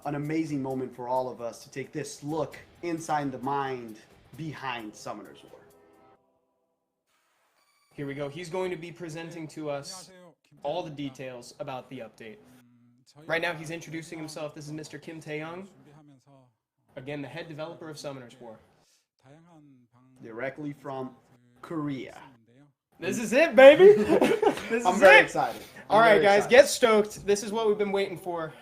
an amazing moment for all of us to take this look inside the mind behind Summoner's War. Here we go. He's going to be presenting to us all the details about the update. Right now, he's introducing himself. This is Mr. Kim Tae-young, again, the head developer of Summoner's War. Directly from Korea. This is it, baby! I'm very excited. All right, guys, get stoked. This is what we've been waiting for.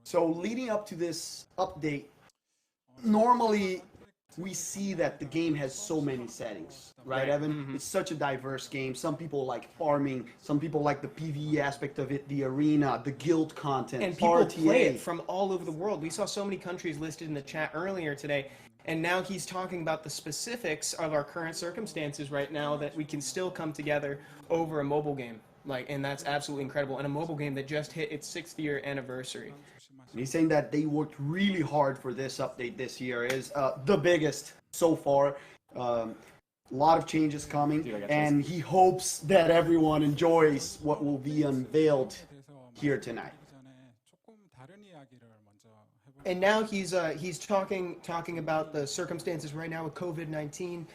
So leading up to this update, normally we see that the game has so many settings, right, Evan? Mm-hmm. It's such a diverse game. Some people like farming, some people like the PvE aspect of it, the arena, the guild content, and people RTA. Play it from all over the world. We saw so many countries listed in the chat earlier today, and now he's talking about the specifics of our current circumstances right now that we can still come together over a mobile game. And that's absolutely incredible. And a mobile game that just hit its 6th year anniversary. He's saying that they worked really hard for this update this year. Is the biggest so far. A lot of changes coming, and he hopes that everyone enjoys what will be unveiled here tonight. And now he's talking about the circumstances right now with COVID-19.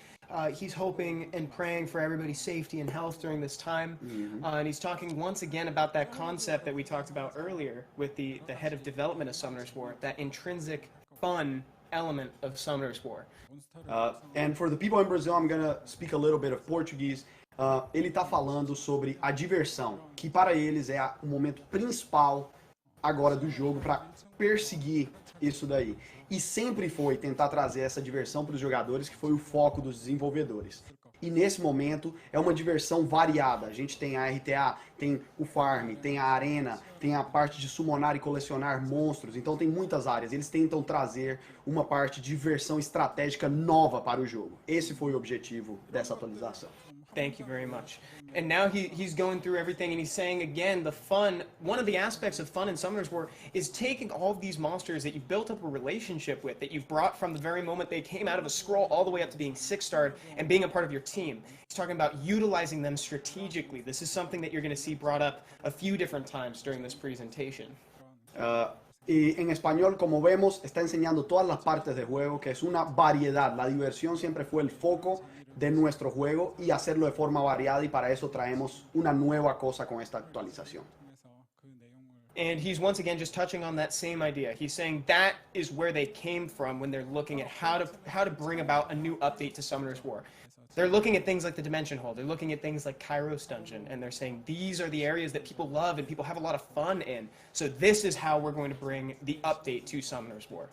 He's hoping and praying for everybody's safety and health during this time. Mm-hmm. And he's talking once again about that concept that we talked about earlier with the head of development of Summoner's War, that intrinsic fun element of Summoner's War. And for the people in Brazil, I'm going to speak a little bit of Portuguese. Ele está falando sobre a diversão, que para eles é o momento principal agora do jogo para perseguir isso daí. E sempre foi tentar trazer essa diversão para os jogadores, que foi o foco dos desenvolvedores. E nesse momento é uma diversão variada. A gente tem a RTA, tem o farm, tem a arena, tem a parte de summonar e colecionar monstros. Então tem muitas áreas. Eles tentam trazer uma parte de diversão estratégica nova para o jogo. Esse foi o objetivo dessa atualização. Thank you very much. And now he's going through everything, and he's saying again, the fun, one of the aspects of fun in Summoner's War is taking all of these monsters that you've built up a relationship with, that you've brought from the very moment they came out of a scroll all the way up to being 6-starred and being a part of your team. He's talking about utilizing them strategically. This is something that you're going to see brought up a few different times during this presentation. Y en español, como vemos, está enseñando todas las partes del juego, que es una variedad. La diversión siempre fue el foco de nuestro juego y hacerlo de forma variada, y para eso traemos una nueva cosa con esta actualización. And he's once again just touching on that same idea. He's saying that is where they came from when they're looking at how to bring about a new update to Summoner's War. They're looking at things like the Dimension Hole. They're looking at things like Cairos Dungeon, and they're saying these are the areas that people love and people have a lot of fun in. So this is how we're going to bring the update to Summoner's War.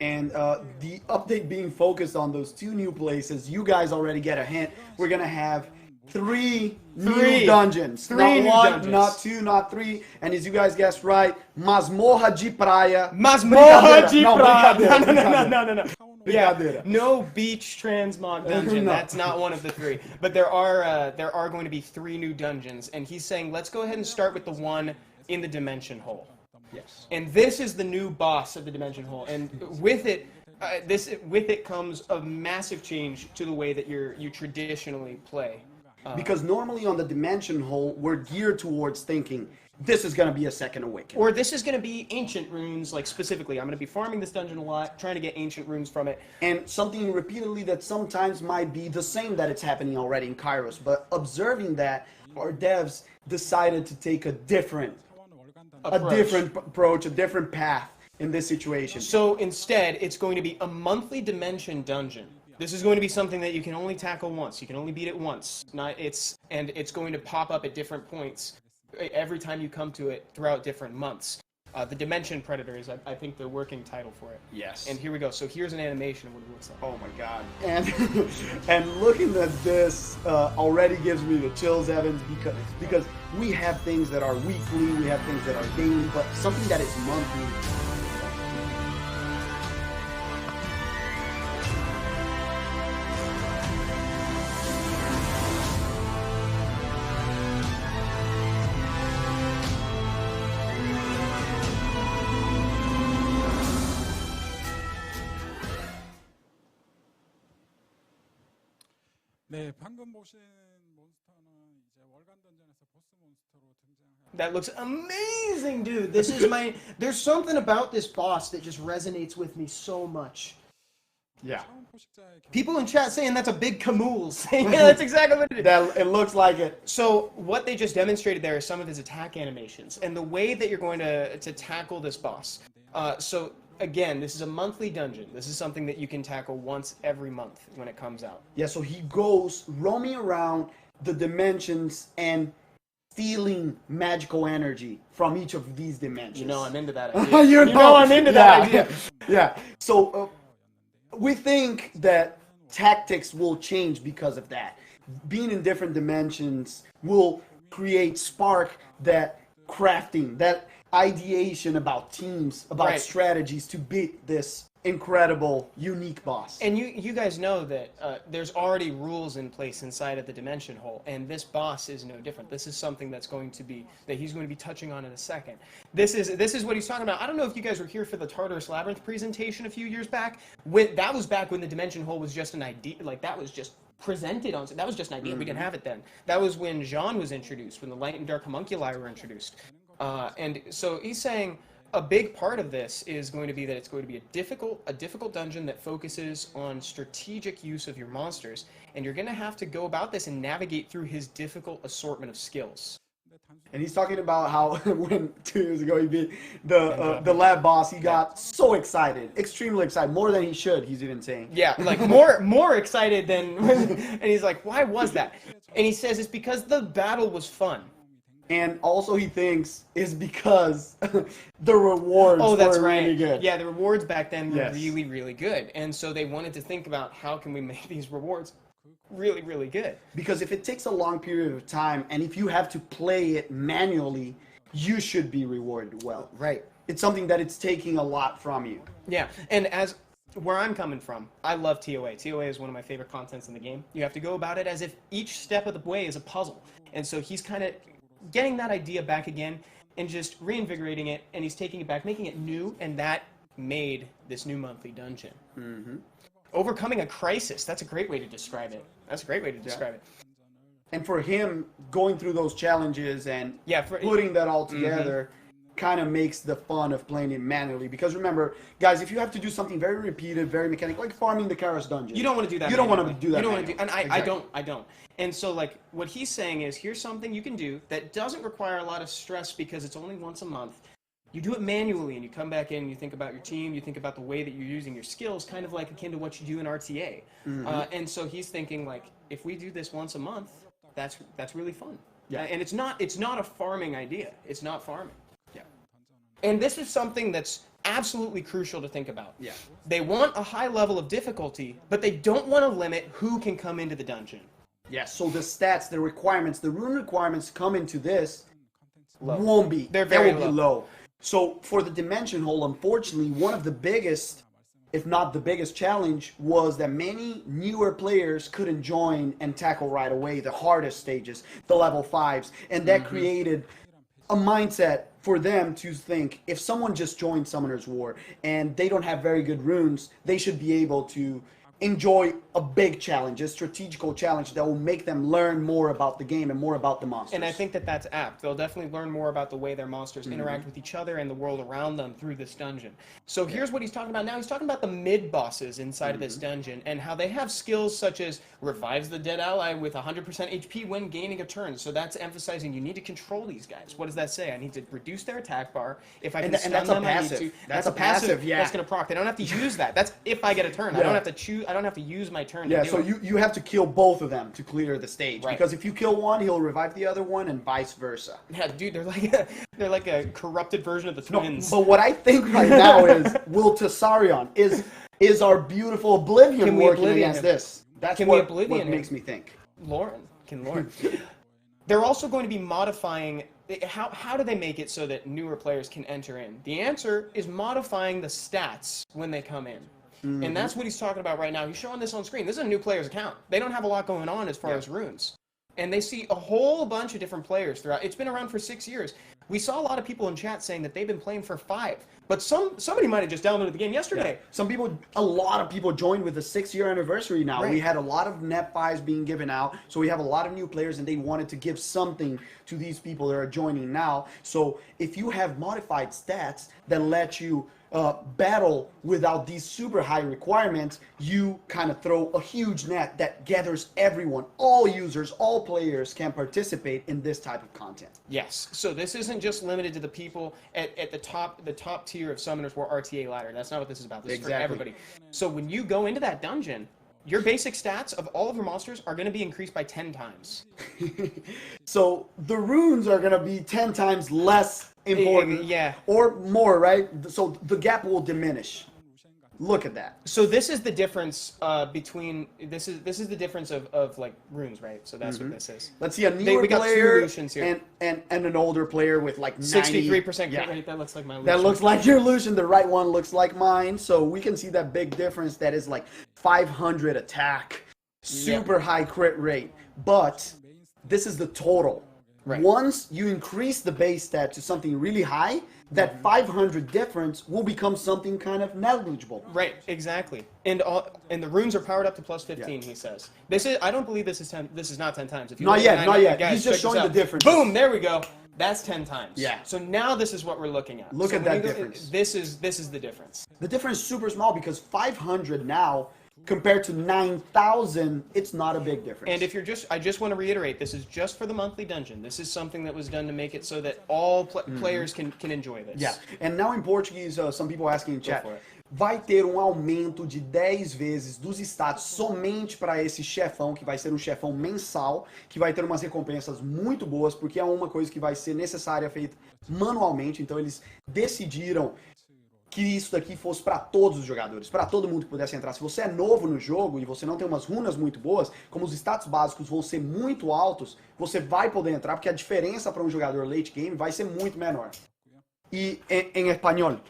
And the update being focused on those 2 new places, you guys already get a hint. We're going to have 3 new dungeons. Not 1, not 2, not 3. And as you guys guessed right, Masmorra de Praia. Masmorra de Praia. No. Yeah, no beach transmog dungeon. No. That's not one of the 3. But there are going to be 3 new dungeons. And he's saying, let's go ahead and start with the one in the Dimension Hole. Yes. And this is the new boss of the Dimension Hole, and with it comes a massive change to the way that you traditionally play. Because normally on the Dimension Hole, we're geared towards thinking this is going to be a second awakening, or this is going to be ancient runes. Like specifically, I'm going to be farming this dungeon a lot, trying to get ancient runes from it, and something repeatedly that sometimes might be the same that it's happening already in Cairos. But observing that, our devs decided to take a different approach, a different path in this situation. So instead, it's going to be a monthly dimension dungeon. This is going to be something that you can only tackle once. You can only beat it once. And it's going to pop up at different points every time you come to it throughout different months. The Dimension Predator is, I think, the working title for it. Yes. And here we go. So here's an animation of what it looks like. Oh my God. And looking at this already gives me the chills, Evans, because we have things that are weekly, we have things that are daily, but something that is monthly. 네, 방금 보신 몬스터는 이제 월간 던전에서 That looks amazing, dude. This is my... There's something about this boss that just resonates with me so much. Yeah. People in chat saying that's a big Camul. Saying, yeah, that's exactly what it is. It looks like it. So what they just demonstrated there is some of his attack animations and the way that you're going to tackle this boss. So again, this is a monthly dungeon. This is something that you can tackle once every month when it comes out. Yeah, so he goes roaming around the dimensions and stealing magical energy from each of these dimensions. You know I'm into that idea. you know I'm into that idea. Yeah. So we think that tactics will change because of that. Being in different dimensions will create spark that crafting, that ideation about teams, about strategies to beat this incredible, unique boss. And you guys know that there's already rules in place inside of the Dimension Hole, and this boss is no different. This is something that he's going to be touching on in a second. This is what he's talking about. I don't know if you guys were here for the Tartarus Labyrinth presentation a few years back. That was back when the Dimension Hole was just an idea, like that was just presented on. That was just an idea. We didn't have it then. That was when Jean was introduced, when the Light and Dark Homunculi were introduced. And so he's saying a big part of this is going to be that it's going to be a difficult dungeon that focuses on strategic use of your monsters, and you're going to have to go about this and navigate through his difficult assortment of skills. And he's talking about how when 2 years ago he beat the lab boss, he got so excited, extremely excited, more than he should. He's even saying, yeah, like more excited than, and he's like, why was that? And he says it's because the battle was fun. And also he thinks is because the rewards were really good. Yeah, the rewards back then were really, really good. And so they wanted to think about how can we make these rewards really, really good. Because if it takes a long period of time and if you have to play it manually, you should be rewarded well. Right. It's something that it's taking a lot from you. Yeah, and as where I'm coming from, I love TOA. TOA is one of my favorite contents in the game. You have to go about it as if each step of the way is a puzzle. And so he's kind of getting that idea back again and just reinvigorating it, and he's taking it back, making it new, and that made this new monthly dungeon. Mm-hmm. Overcoming a crisis. That's a great way to describe it. it. And for him, going through those challenges and putting that all together kind of makes the fun of playing it manually. Because remember, guys, if you have to do something very repeated, very mechanical, like farming the Cairos dungeon. You don't want to do that. You don't want to do that. You don't want to do, and I don't. And so, like, what he's saying is, here's something you can do that doesn't require a lot of stress because it's only once a month. You do it manually, and you come back in, and you think about your team, you think about the way that you're using your skills, kind of like akin to what you do in RTA. And so he's thinking, like, if we do this once a month, that's really fun. Yeah. And it's not a farming idea. It's not farming. Yeah. And this is something that's absolutely crucial to think about. Yeah. They want a high level of difficulty, but they don't want to limit who can come into the dungeon. Yeah, so the stats, the requirements, the rune requirements come into this won't be. They're very low. So for the Dimension Hole, unfortunately, one of the biggest, if not the biggest challenge was that many newer players couldn't join and tackle right away the hardest stages, the level 5s. And that created a mindset for them to think if someone just joined Summoner's War and they don't have very good runes, they should be able to enjoy a big challenge, a strategical challenge that will make them learn more about the game and more about the monsters. And I think that that's apt. They'll definitely learn more about the way their monsters interact with each other and the world around them through this dungeon. So here's what he's talking about now. He's talking about the mid-bosses inside of this dungeon and how they have skills such as revives the dead ally with 100% HP when gaining a turn. So that's emphasizing you need to control these guys. What does that say? I need to reduce their attack bar. If I can stun them, I need to. That's a passive, yeah. That's going to proc. They don't have to use that. That's if I get a turn. I don't have to choose. I don't have to use my turn. Yeah, to do so it. you have to kill both of them to clear the stage. Right. Because if you kill one, he'll revive the other one, and vice versa. Yeah, dude, they're like a corrupted version of the twins. No, but what I think right now is, will Tessarion is our beautiful Oblivion working against this? That's what makes me think. Lauren. They're also going to be modifying. How do they make it so that newer players can enter in? The answer is modifying the stats when they come in. And that's what he's talking about right now. He's showing this on screen. This is a new player's account. They don't have a lot going on as far as runes. and they see a whole bunch of different players throughout. It's been around for 6 years. We saw a lot of people in chat saying that they've been playing for 5, but somebody might have just downloaded the game yesterday. Yeah. A lot of people joined with the 6-year anniversary now. Right. We had a lot of net 5s being given out, so we have a lot of new players, and they wanted to give something to these people that are joining now. So if you have modified stats that let you battle without these super high requirements, you kind of throw a huge net that gathers everyone. All users, all players can participate in this type of content. Yes. So this isn't just limited to the people at the top tier of Summoners War RTA ladder. That's not what this is about. This is for everybody. So when you go into that dungeon, your basic stats of all of your monsters are going to be increased by 10 times. So the runes are going to be 10 times less important, yeah, or more, right? So the gap will diminish. Look at that. So this is the difference between this is the difference of like runes, right? So that's what this is. Let's see a newer player here. And an older player with like 63% crit rate. That looks like my Lucian. That looks like your Lucian. The right one looks like mine. So we can see that big difference. That is like 500 attack, super high crit rate. But this is the total. Right. Once you increase the base stat to something really high, that 500 difference will become something kind of negligible. Right, exactly. And the runes are powered up to plus 15, he says. I don't believe this is 10. This is not 10 times. If you not yet. Guys, he's just showing the difference. Boom, there we go. That's 10 times. Yeah. So now this is what we're looking at. Look at that difference. This is the difference. The difference is super small because 500 now compared to 9,000, it's not a big difference. And if you're I just want to reiterate, this is just for the monthly dungeon. This is something that was done to make it so that all players can enjoy this. Yeah. And now in Portuguese, some people asking in chat, vai ter aumento de 10 vezes dos status somente para esse chefão, que vai ser chefão mensal, que vai ter umas recompensas muito boas, porque é uma coisa que vai ser necessária, feita manualmente. Então eles decidiram que isso daqui fosse para todos os jogadores, para todo mundo que pudesse entrar. Se você é novo no jogo e você não tem umas runas muito boas, como os status básicos vão ser muito altos, você vai poder entrar, porque a diferença para um jogador late game vai ser muito menor. E em espanhol,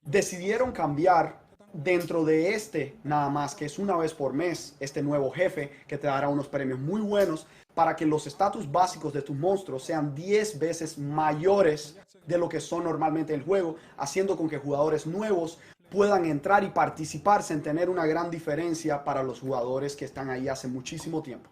decidieron cambiar dentro de nada más que es una vez por mes, este nuevo jefe que te dará unos premios muy buenos para que los estatus básicos de tus monstruos sean 10 veces mayores de lo que son normalmente el juego, haciendo con que jugadores nuevos puedan entrar y participar sin tener una gran diferencia para los jugadores que están ahí hace muchísimo tiempo.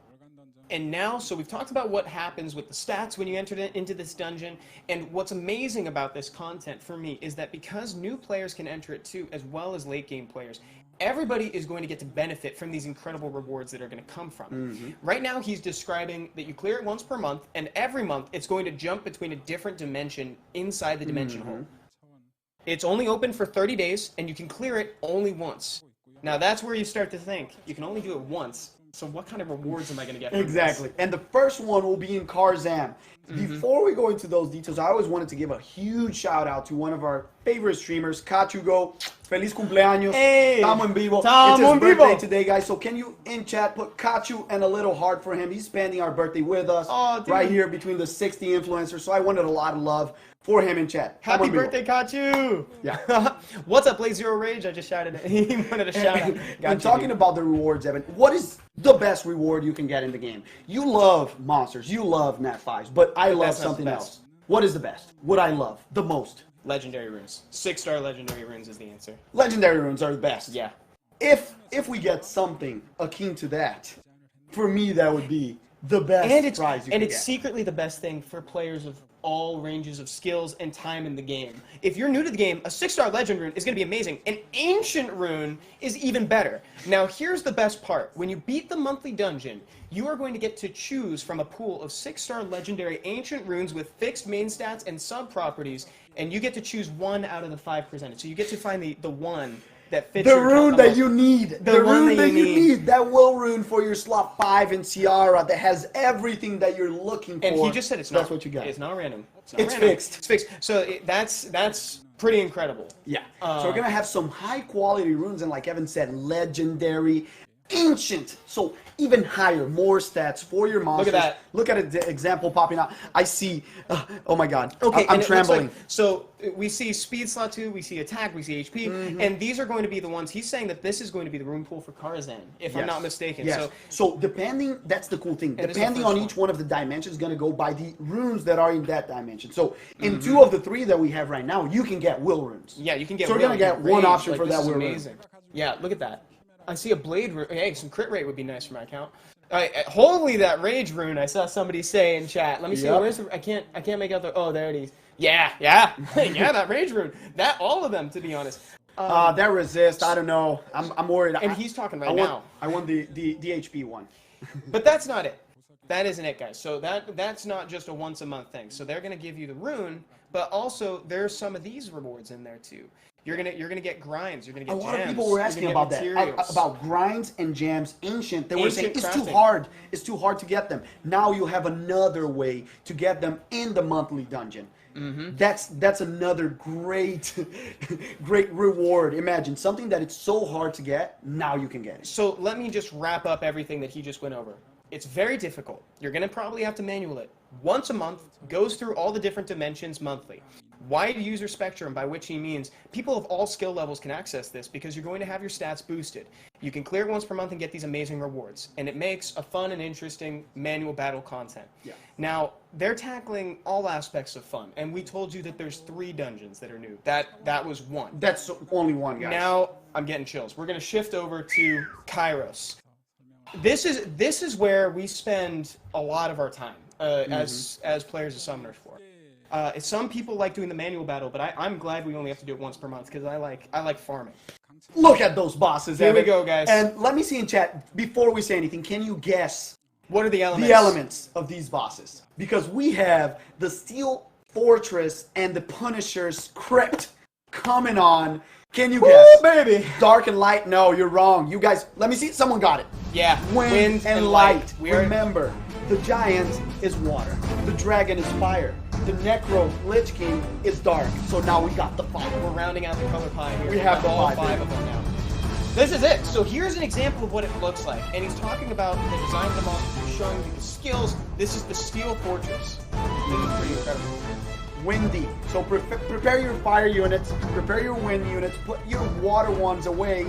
And now, so we've talked about what happens with the stats when you enter into this dungeon, and what's amazing about this content for me is that because new players can enter it too, as well as late game players, everybody is going to get to benefit from these incredible rewards that are going to come from. Right now, he's describing that you clear it once per month, and every month it's going to jump between a different dimension inside the dimension hole. It's only open for 30 days, and you can clear it only once. Now, that's where you start to think, you can only do it once. So what kind of rewards am I going to get from Exactly. And the first one will be in Karzam. Before we go into those details, I always wanted to give a huge shout out to one of our favorite streamers, Kachugo. Feliz cumpleaños. Hey, Tamo en vivo. Tamo it's his en birthday vivo. today, guys. So can you, in chat, put Kachu and a little heart for him. He's spending our birthday with us right here between the 60 influencers. So I wanted a lot of love for him in chat. Happy birthday, Kachu! Yeah. What's up, Play Zero Rage? I just shouted it. He wanted a shout out. And talking about the rewards, Evan, what is the best reward you can get in the game? You love monsters, you love Nat 5s, but I love something else. What is the best? What I love the most? Legendary runes. 6-star legendary runes is the answer. Legendary runes are the best. Yeah. If we get something akin to that, for me that would be the best prize you can get. And it's secretly the best thing for players of all ranges of skills and time in the game. If you're new to the game, a 6-star legend rune is going to be amazing. An ancient rune is even better. Now, here's the best part. When you beat the monthly dungeon, you are going to get to choose from a pool of 6-star legendary ancient runes with fixed main stats and sub-properties, and you get to choose one out of the 5 presented. So you get to find the one that fits the rune that you need. The rune that you need. That will rune for your slot 5 in Ciara that has everything that you're looking for. And he just said it's not. That's what you got. It's not random. It's fixed. It's fixed. So that's pretty incredible. Yeah. So we're gonna have some high quality runes, and like Evan said, legendary. ancient. So even higher, more stats for your monsters. Look at that. Look at the example popping out. I see. Oh my God. Okay, I'm and trembling. Like, so we see speed slot 2, we see attack, we see HP, and these are going to be the ones. He's saying that this is going to be the rune pool for Karazhan, if I'm not mistaken. Yes. So depending, that's the cool thing. Depending on each one of the dimensions, is going to go by the runes that are in that dimension. So in 2 of the 3 that we have right now, you can get will runes. Yeah, you can get. So we're going to get one option for that will rune. Amazing. Yeah, look at that. I see a blade rune. Hey, some crit rate would be nice for my account. Holy, that rage rune! I saw somebody say in chat. Let me see. Where's the? I can't make out the. Oh, there it is. Yeah. yeah. That rage rune. All of them, to be honest. That resist. I don't know. I'm worried. And he's talking now. I want the HP one. But that's not it. That isn't it, guys. So that's not just a once a month thing. So they're gonna give you the rune, but also there's some of these rewards in there too. You're gonna get grinds. You're gonna get a lot gems, of people were asking about that, about grinds and gems. Ancient, they were saying it's too hard. It's too hard to get them. Now you have another way to get them in the monthly dungeon. That's another great reward. Imagine something that it's so hard to get. Now you can get it. So let me just wrap up everything that he just went over. It's very difficult. You're gonna probably have to manual it once a month. Goes through all the different dimensions monthly. Wide user spectrum, by which he means people of all skill levels can access this because you're going to have your stats boosted. You can clear it once per month and get these amazing rewards. And it makes a fun and interesting manual battle content. Yeah. Now, they're tackling all aspects of fun. And we told you that there's 3 dungeons that are new. That was 1. That's only 1, guys. Now, I'm getting chills. We're going to shift over to Cairos. This is where we spend a lot of our time as players of Summoners for. Some people like doing the manual battle, but I'm glad we only have to do it once per month because I like farming. Look at those bosses. Here we go, guys. And let me see in chat, before we say anything, can you guess what are the elements? The elements of these bosses? Because we have the Steel Fortress and the Punisher's Crypt coming on. Can you guess? Baby. Dark and light? No, you're wrong. You guys, let me see. Someone got it. Yeah. Wind and light. Remember, the giant is water. The dragon is fire. The Necro Lich King is dark. So now we got the 5. We're rounding out the color pie here. We have the all 5 of them now. This is it. So here's an example of what it looks like. And he's talking about the design of the monster. He's showing you the skills. This is the Steel Fortress. This is pretty incredible. Windy. So prepare your fire units, prepare your wind units, put your water ones away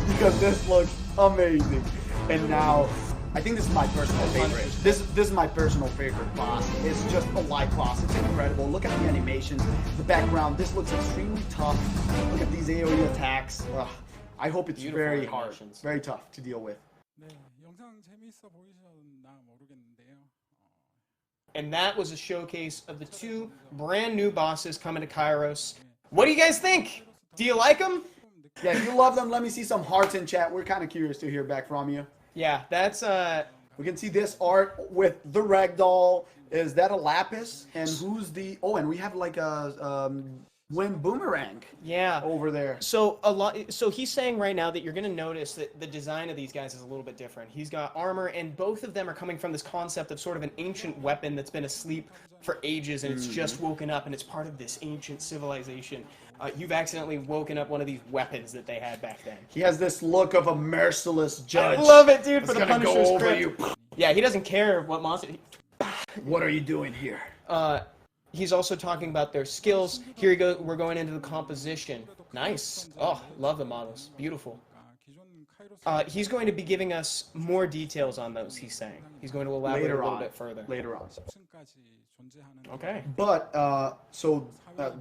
because this looks amazing. And now, I think this is my personal favorite. This is my personal favorite boss. It's just a light boss. It's incredible. Look at the animations, the background. This looks extremely tough. Look at these AoE attacks. Ugh. I hope it's very hard, very tough to deal with. And that was a showcase of the 2 brand new bosses coming to Cairos. What do you guys think? Do you like them? Yeah, if you love them, let me see some hearts in chat. We're kind of curious to hear back from you. Yeah, that's we can see this art with the ragdoll. Is that a lapis? And who's the? Oh, and we have like a wind boomerang. Yeah, over there. So So he's saying right now that you're going to notice that the design of these guys is a little bit different. He's got armor, and both of them are coming from this concept of sort of an ancient weapon that's been asleep for ages, and it's just woken up, and it's part of this ancient civilization. You've accidentally woken up one of these weapons that they had back then. He has this look of a merciless judge. I love it, dude. For the Punisher's go over you. Yeah, he doesn't care what monster. What are you doing here? He's also talking about their skills. Here we go. We're going into the composition. Nice. Oh, love the models. Beautiful. He's going to be giving us more details on those, he's saying. He's going to elaborate a little bit further. Later on. Okay. But,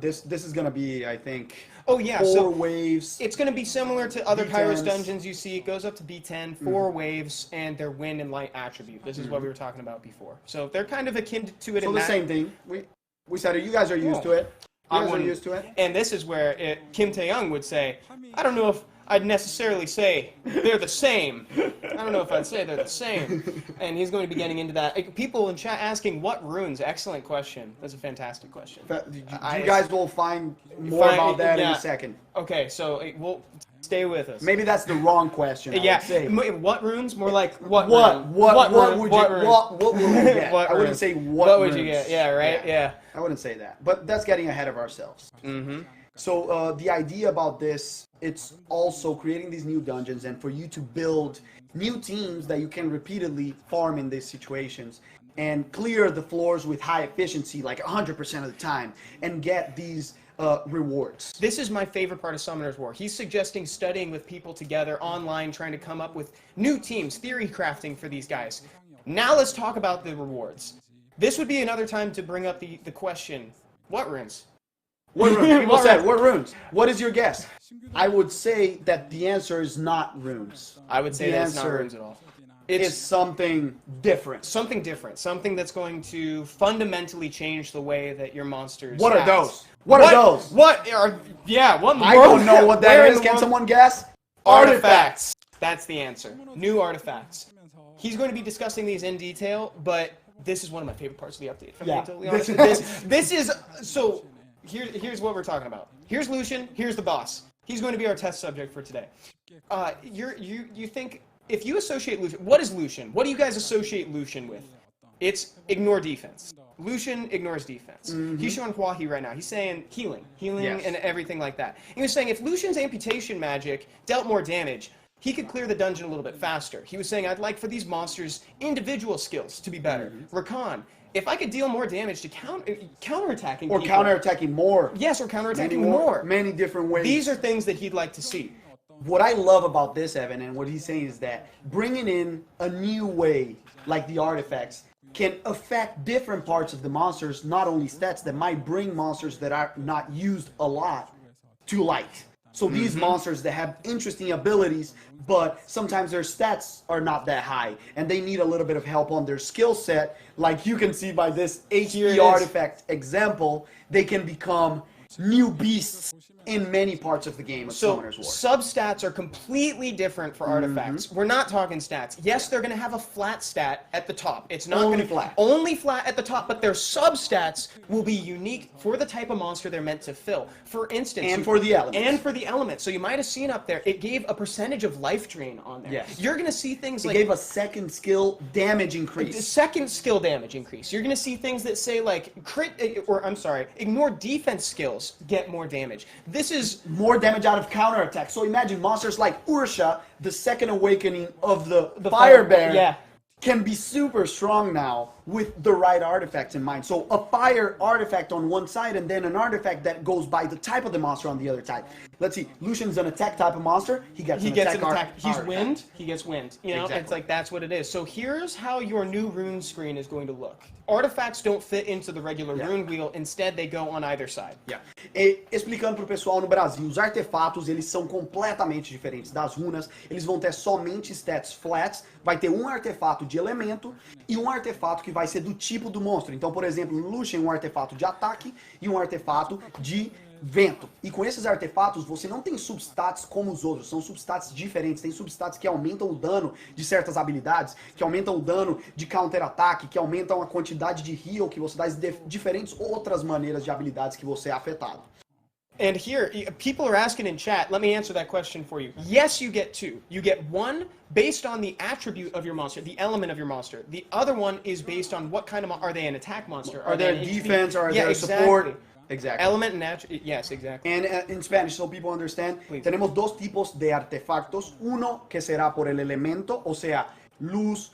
this is going to be, I think, oh, yeah, 4 waves. It's going to be similar to other B10s. Kairos dungeons you see. It goes up to B10, 4 waves, and their wind and light attribute. This is what we were talking about before. So they're kind of akin to it. So the same thing. We said it. You guys are used to it. You guys are used to it. And this is where Kim Tae-young would say, I don't know if I'd necessarily say they're the same. I don't know if I'd say they're the same. And he's going to be getting into that. People in chat asking, what runes? Excellent question. That's a fantastic question. You guys will find more about that in a second. Okay, so we'll stay with us. Maybe that's the wrong question. What runes? More like what rune you get? I wouldn't say what would you get? Yeah, right? Yeah. I wouldn't say that. But that's getting ahead of ourselves. Mm-hmm. So the idea about this, it's also creating these new dungeons and for you to build new teams that you can repeatedly farm in these situations and clear the floors with high efficiency, like 100% of the time, and get these rewards. This is my favorite part of Summoner's War. He's suggesting studying with people together online, trying to come up with new teams, theory crafting for these guys. Now let's talk about the rewards. This would be another time to bring up the question, what runes? What runes? People said, what runes? What is your guess? I would say that the answer is not runes. I would say the that's not answer runes at all. It's something different. Something different. Something that's going to fundamentally change the way that your monsters What are act. those? What are those? What are... Yeah, what in the I world? don't know what that Where in is. the Can world- someone guess? Artifacts. That's the answer. New artifacts. He's going to be discussing these in detail, but this is one of my favorite parts of the update. If I'm being totally honest. This is... So, here's what we're talking about. Here's Lucian. Here's the boss. He's going to be our test subject for today. You think... If you associate Lucian... What is Lucian? What do you guys associate Lucian with? It's ignore defense. Lucian ignores defense. He's showing Huahi right now. He's saying healing. Yes. And everything like that. And he was saying if Lucian's amputation magic dealt more damage, he could clear the dungeon a little bit faster. He was saying, I'd like for these monsters' individual skills to be better. Rakan, if I could deal more damage to counterattacking Or people, counterattacking more. Yes, or counterattacking more. Many different ways. These are things that he'd like to see. What I love about this, Evan, and what he's saying is that bringing in a new way, like the artifacts, can affect different parts of the monsters, not only stats that might bring monsters that are not used a lot to light. So these monsters that have interesting abilities, but sometimes their stats are not that high, and they need a little bit of help on their skill set. Like you can see by this HP artifact example, they can become new beasts in many parts of the game of Summoner's War. Substats are completely different for artifacts. We're not talking stats. Yes, they're going to have a flat stat at the top. It's not Only gonna, flat. Only flat at the top, but their substats will be unique for the type of monster they're meant to fill. For instance... And for the elements. And for the elements. So you might have seen up there, it gave a percentage of life drain on there. Yes. You're going to see things like... It gave a second skill damage The increase. second skill damage increase. You're going to see things that say like ignore defense skills, get more damage. This is More damage out of counterattack. So imagine monsters like Ursha, the second awakening of the Fire Bear, yeah. can be super strong now with the right artifacts in mind. So a fire artifact on one side and then an artifact that goes by the type of the monster on the other side. Let's see, Lucian's an attack type of monster. He gets an attack. He's wind. He gets wind. You know, Exactly. it's like that's what it is. So here's how your new rune screen is going to look. Artifacts don't fit into the regular rune wheel. Instead, they go on either side. Yeah. E, explicando pro pessoal no Brasil, os artefatos eles são completamente diferentes das runas. Eles vão ter somente stats flats. Vai ter um artefato de elemento e um artefato que vai ser do tipo do monstro. Então, por exemplo, no Lucian, um artefato de ataque e um artefato de vento. E com esses artefatos, você não tem substats como os outros, são substats diferentes. Tem substats que aumentam o dano de certas habilidades, que aumentam o dano de counter-ataque, que aumentam a quantidade de heal que você dá, diferentes outras maneiras de habilidades que você é afetado. And here, people are asking in chat, let me answer that question for you. Yes, you get two. You get one based on the attribute of your monster, the element of your monster. The other one is based on what kind of, are they an attack monster? Are they an HP? defense? Are they exactly. support? Exactly. Element and attribute, yes, exactly. And in Spanish, so people understand, tenemos dos tipos de artefactos. Uno que será por el elemento, o sea, luz,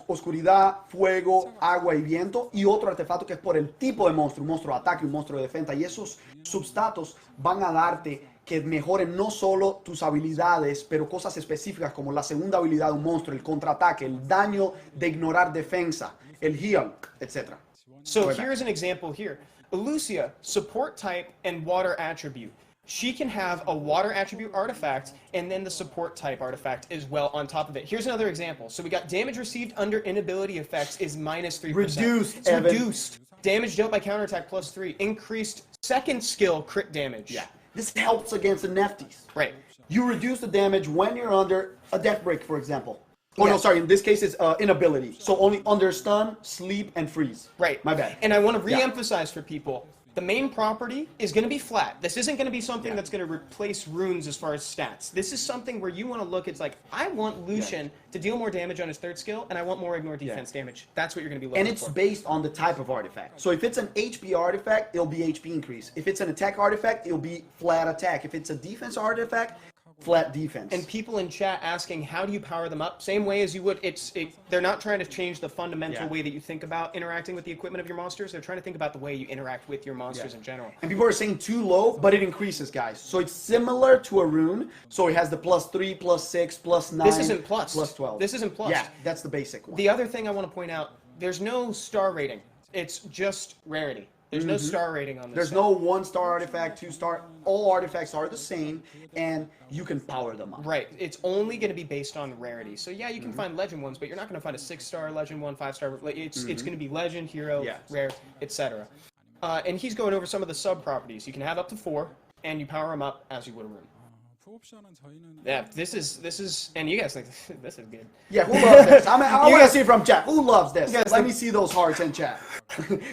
oscuridad, fuego, agua y viento. Y otro artefacto que es por el tipo de monstruo, un monstruo de ataque, un monstruo de defensa. Y esos substatos van a darte que mejoren no solo tus habilidades, pero cosas específicas como la segunda habilidad de un monstruo, el contraataque, el daño de ignorar defensa, el heal, etc. So here's an example here. Lucia, support type and water attribute. She can have a water attribute artifact and then the support type artifact as well on top of it. Here's another example. So we got damage received under inability effects is -3%. Reduced, It's reduced. Damage dealt by counterattack +3. Increased second skill crit damage. Yeah. This helps against the Nefties. Right. You reduce the damage when you're under a death break, for example. Oh, no, sorry. In this case, it's inability. So only under stun, sleep, and freeze. Right. My bad. And I want to re-emphasize for people, The main property is going to be flat. This isn't going to be something that's going to replace runes as far as stats. This is something where you want to look, it's like, I want Lucian to deal more damage on his third skill, and I want more ignore defense damage. That's what you're going to be looking for. And it's based on the type of artifact. So if it's an HP artifact, it'll be HP increase. If it's an attack artifact, it'll be flat attack. If it's a defense artifact, flat defense. And people in chat asking, how do you power them up? Same way as you would. They're not trying to change the fundamental way that you think about interacting with the equipment of your monsters. They're trying to think about the way you interact with your monsters in general. And people are saying too low, but it increases, guys. So it's similar to a rune. So it has the +3, +6, +9. This isn't plus. +12. This isn't plus. Yeah, that's the basic one. The other thing I want to point out, there's no star rating. It's just rarity. There's no star rating on this. There's no 1-star artifact, 2-star. All artifacts are the same, and you can power them up. Right. It's only going to be based on rarity. So yeah, you can find legend ones, but you're not going to find a 6-star legend one, 5-star. It's going to be legend, hero, rare, etc. And he's going over some of the sub properties. You can have up to 4, and you power them up as you would a rune. Yeah, this is, and you guys think this is good. Yeah, who loves this? I want to see from chat. Who loves this? Let me see those hearts in chat.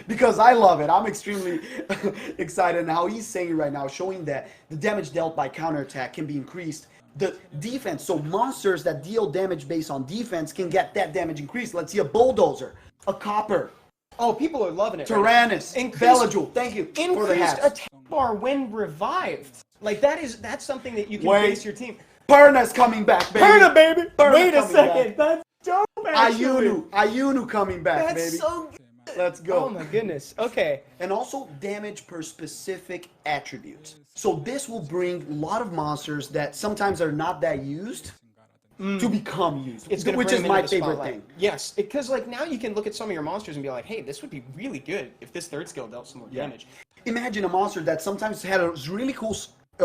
Because I love it. I'm extremely excited now. He's saying right now, showing that the damage dealt by counterattack can be increased. The defense, so monsters that deal damage based on defense can get that damage increased. Let's see a bulldozer, a copper. Oh, people are loving it. Tyrannus, Bellajoul, thank you for the hats. Increased attack bar when revived. Like that's something that you can base your team. Perna's coming back, baby. Perna, baby. Perna Wait a second. That's dope, actually. Ayunu coming back, That's baby. so good. Let's go. Oh my goodness. Okay. And also damage per specific attribute. So this will bring a lot of monsters that sometimes are not that used to become used, which is my favorite thing. Yes, because like now you can look at some of your monsters and be like, hey, this would be really good if this third skill dealt some more damage. Imagine a monster that sometimes had a really cool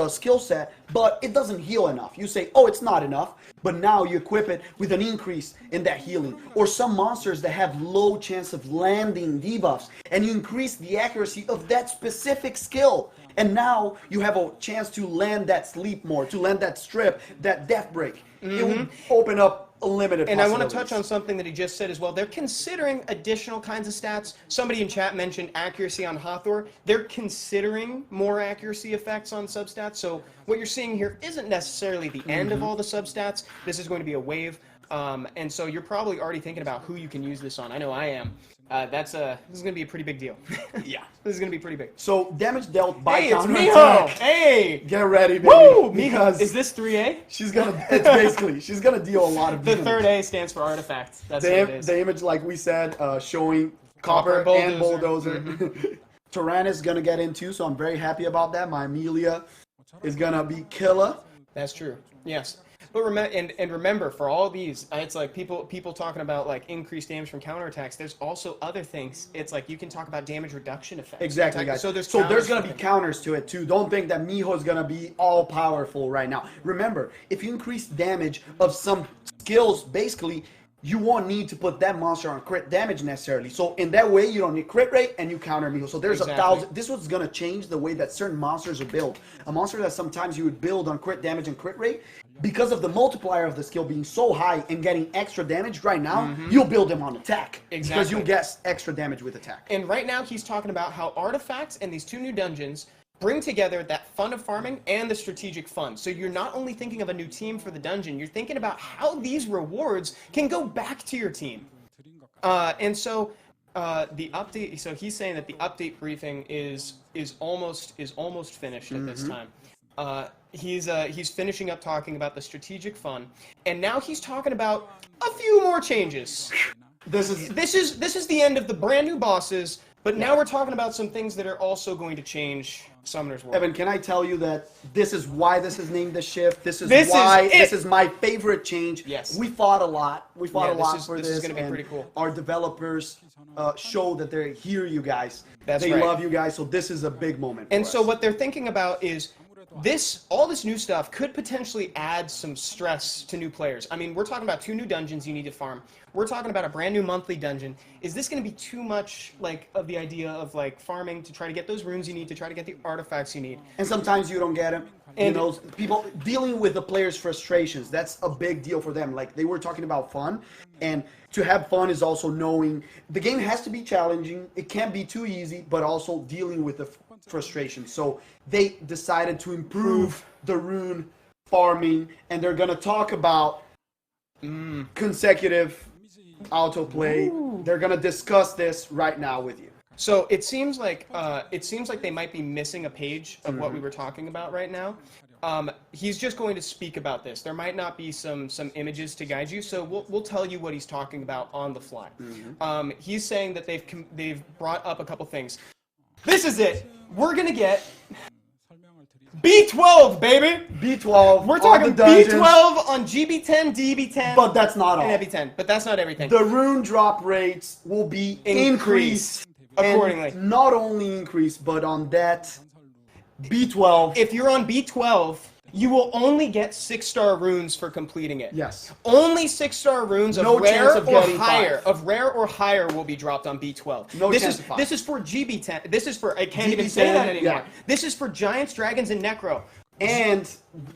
skill set, but it doesn't heal enough. You say, oh, it's not enough, but now you equip it with an increase in that healing. Or some monsters that have low chance of landing debuffs, and you increase the accuracy of that specific skill. And now you have a chance to land that sleep more, to land that strip, that death break. It will open up unlimited And I want to touch on something that he just said as well. They're considering additional kinds of stats. Somebody in chat mentioned accuracy on Hathor. They're considering more accuracy effects on substats. So what you're seeing here isn't necessarily the end of all the substats. This is going to be a wave. And so you're probably already thinking about who you can use this on. I know I am. This is going to be a pretty big deal. Yeah. This is going to be pretty big. So damage dealt by Hey, it's counterattack. Miho! Hey! Get ready, baby. Woo! Because Is this 3A? she's gonna deal a lot of The damage. third A stands for artifact. That's what it is. The image, like we said, showing Copper copper and bulldozer. bulldozer. Tyrannus is gonna get into, so I'm very happy about that. My Amelia is gonna be killer. That's true. Yes. But remember, for all these, it's like people talking about like increased damage from counterattacks. There's also other things. It's like you can talk about damage reduction effects. Exactly, guys. So there's going to be counters to it too. Don't think that Miho is going to be all powerful right now. Remember, if you increase damage of some skills, basically, you won't need to put that monster on crit damage necessarily. So in that way, you don't need crit rate and you counter Miho. So there's 1,000. This was going to change the way that certain monsters are built. A monster that sometimes you would build on crit damage and crit rate, because of the multiplier of the skill being so high and getting extra damage right now, you'll build him on attack. Exactly. Because you'll get extra damage with attack. And right now he's talking about how artifacts and these 2 new dungeons bring together that fun of farming and the strategic fun. So you're not only thinking of a new team for the dungeon, you're thinking about how these rewards can go back to your team. And so the update. So he's saying that the update briefing is almost finished at this time. He's finishing up talking about the strategic fun, and now he's talking about a few more changes. This is the end of the brand new bosses, but now we're talking about some things that are also going to change Summoner's World. Evan, can I tell you that this is why this is named the shift? This is my favorite change. Yes. We fought a lot. We fought a lot for this. This is going to be pretty cool. Our developers show that they hear you guys. They right. love you guys, so this is a big moment for And us. so what they're thinking about is all this new stuff could potentially add some stress to new players. I mean, we're talking about 2 new dungeons you need to farm. We're talking about a brand new monthly dungeon. Is this going to be too much like of the idea of like farming to try to get those runes you need, to try to get the artifacts you need? And sometimes you don't get them. And you know, people dealing with the players' frustrations, that's a big deal for them. Like, they were talking about fun, and to have fun is also knowing the game has to be challenging. It can't be too easy, but also dealing with the frustration. So they decided to improve the rune farming, and they're gonna talk about consecutive autoplay. They're gonna discuss this right now with you. So it seems like they might be missing a page of what we were talking about right now. He's just going to speak about this. There might not be some images to guide you, so we'll tell you what he's talking about on the fly. He's saying that they've brought up a couple things. This is it. We're gonna get B12, baby. B12. We're talking B12 on GB10, DB10, but that's not all. And EV10, but that's not everything. The rune drop rates will be increased accordingly. And not only increased, but on that B12. If you're on B12, you will only get 6-star runes for completing it. Yes. Only 6-star runes of no rare chance of or getting higher. 5. Of rare or higher will be dropped on B12. No chance of 5. This is for GB10. This is for, I can't even GB10, say that anymore. yeah. This is for Giants, Dragons, and Necro. And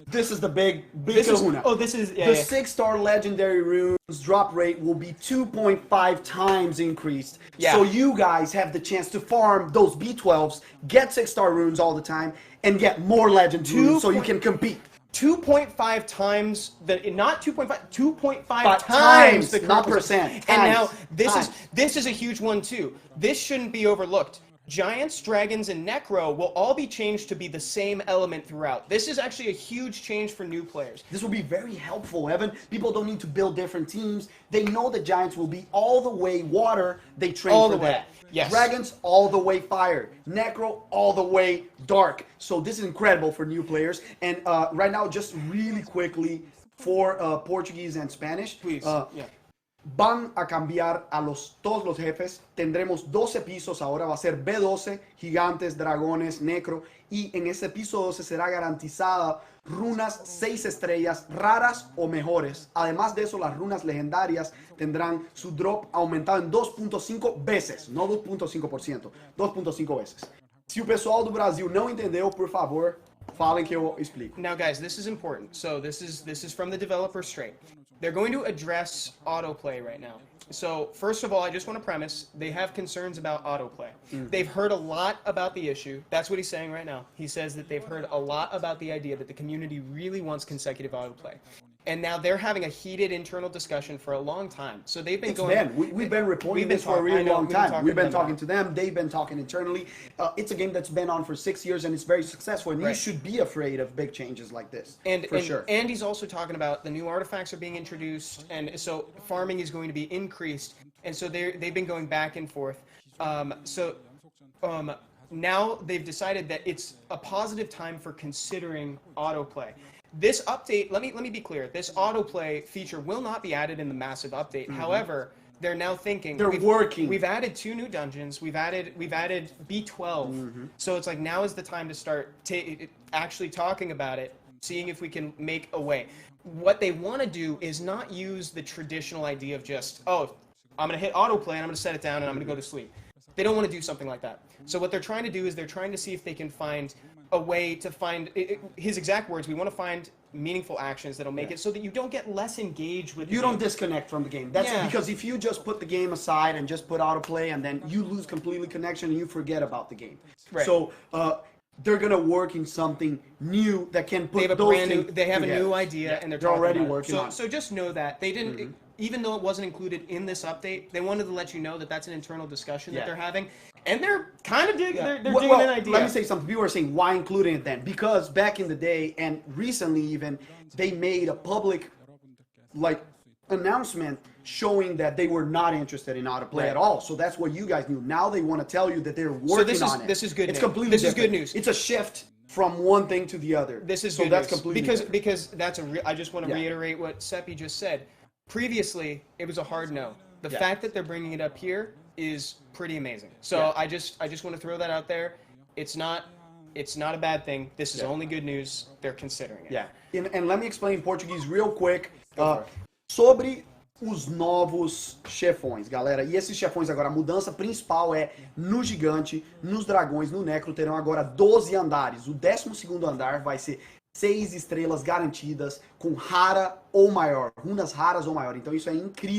this is the big This is, kahuna. oh, this is, yeah, The yeah. 6-star legendary runes drop rate will be 2.5 times increased. Yeah. So you guys have the chance to farm those B12s, get 6-star runes all the time, and get more legend runes so you can compete. 2.5 times not 2.5, 2.5 times the not current percent. And now Times. this is a huge one too. This shouldn't be overlooked. Giants, Dragons, and Necro will all be changed to be the same element throughout. This is actually a huge change for new players. This will be very helpful, Evan. People don't need to build different teams. They know the Giants will be all the way water. They train All for the way, that. yes. Dragons, all the way fire. Necro, all the way dark. So this is incredible for new players. And right now, just really quickly, for Portuguese and Spanish. Please, yeah. Van a cambiar a todos los jefes. Tendremos 12 pisos. Ahora va a ser B12, gigantes, dragones, necro. Y en ese piso 12 será garantizada runas 6 estrellas, raras o mejores. Además de eso, las runas legendarias tendrán su drop aumentado en 2.5 veces. No 2.5%, 2.5 veces. Se o pessoal do Brasil não entendeu, por favor, falem que eu explico. Now, guys, this is important. So this is from the developer straight. They're going to address autoplay right now. So first of all, I just want to premise, they have concerns about autoplay. They've heard a lot about the issue. That's what he's saying right now. He says that they've heard a lot about the idea that the community really wants consecutive autoplay. And now they're having a heated internal discussion for a long time. So they've been We've been reporting this for a really long time. We've been talking to them. They've been talking internally. It's a game that's been on for 6 years and it's very successful. And you should be afraid of big changes like this. For sure. And he's also talking about the new artifacts are being introduced, and so farming is going to be increased. And so they've been going back and forth. Now they've decided that it's a positive time for considering autoplay. This update, let me be clear. This autoplay feature will not be added in the massive update. However, they're now thinking We've added 2 new dungeons. We've added B12. So it's like now is the time to start actually talking about it, seeing if we can make a way. What they want to do is not use the traditional idea of just, oh, I'm going to hit autoplay and I'm going to set it down and I'm going to go to sleep. They don't want to do something like that. So what they're trying to do is they're trying to see if they can find a way to find, his exact words, we want to find meaningful actions that'll make it so that you don't get less engaged with the game. You don't disconnect from the game. That's because if you just put the game aside and just put autoplay and then you lose completely connection and you forget about the game. Right. So they're gonna work in something new that can put they have a new idea and they're already working on it. So just know that they didn't even though it wasn't included in this update, they wanted to let you know that that's an internal discussion that they're having. And they're kind of digging an idea. Let me say something. People are saying, why including it then? Because back in the day, and recently even, they made a public announcement showing that they were not interested in autoplay at all. So that's what you guys knew. Now they want to tell you that they're working on it. This is good news. It's completely different. This is good news. It's a shift from one thing to the other. This is so good that's news. completely different. Because that's I just want to reiterate what Seppi just said. Previously, it was a hard no. The fact that they're bringing it up here is pretty amazing. So I just want to throw that out there. It's not a bad thing. This is only good news. They're considering it. Yeah. And let me explain in Portuguese real quick sobre os novos chefões, galera. E esses chefões agora, a mudança principal é no gigante, nos dragões, no necro, terão agora 12 andares. O 12º andar vai ser 6 estrelas garantidas com rara ou maior, runas raras ou maior. Então isso é incrível.